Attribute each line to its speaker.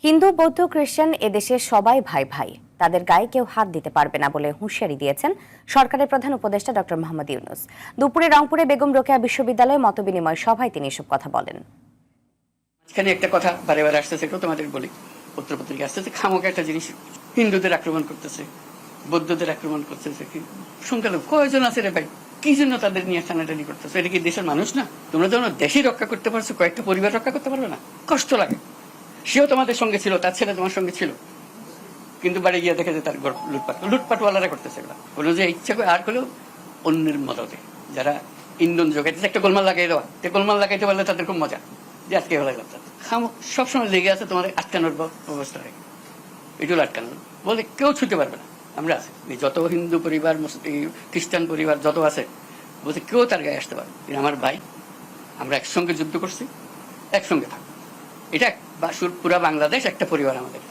Speaker 1: হিন্দু বৌদ্ধ খ্রিস্টান এদেশে সবাই ভাই ভাই, তাদের গায়ে কেউ হাত দিতে পারবে না বলে হুঁশিয়ারি দিয়েছেন সরকারের প্রধান উপদেষ্টা ডক্টর মোহাম্মদ ইউনূস। দুপুরে রংপুরে বেগম রোকেয়া বিশ্ববিদ্যালয়ে মতবিনিময় সভায় তিনি এসব কথা বলেন।
Speaker 2: এখানে একটা কথা বারে বারে আসতেছে, এটাও তোমাদের বলি, পত্রপত্রিকা আসতেছে, খামোকা একটা জিনিস হিন্দুদের আক্রমণ করতেছে, বৌদ্ধদের আক্রমণ করতেছে, সংখ্যালঘু কয়জন আছে রে ভাই, কি জন্য তাদের নিয়ে টানাটানি করতেছে? এটা কি দেশের মানুষ না? তোমরা যখন দেশই রক্ষা করতে পারছো, কয়েকটা পরিবার রক্ষা করতে পারবে না? কষ্ট লাগে। সেও তোমাদের সঙ্গে ছিল, তার ছেলে তোমার সঙ্গে ছিল, কিন্তু বাড়ি গিয়ে দেখে যে তার লুটপাটওয়ালারা করতেছে এগুলো। কোনো যে ইচ্ছা করে আর হলেও অন্যের মদতে যারা ইন্ধন যোগাইতেছে, একটা গোলমাল লাগাই দেওয়া, গোলমাল লাগাইতে পারলে তাদের খুব মজা, যে আজকে ভালো লাগলো। সবসময় লেগে আছে তোমাদের আটকানোর ব্যবস্থা হয়, এগুলো আটকানোর বলে কেউ ছুটতে পারবে না। আমরা আছি, যত হিন্দু পরিবার, খ্রিস্টান পরিবার যত আছে, বলছে কেউ তার গায়ে আসতে পারবে। আমার ভাই, আমরা একসঙ্গে যুদ্ধ করছি, একসঙ্গে থাকবো। এটা পুরা বাংলাদেশ একটা পরিবার আমাদের।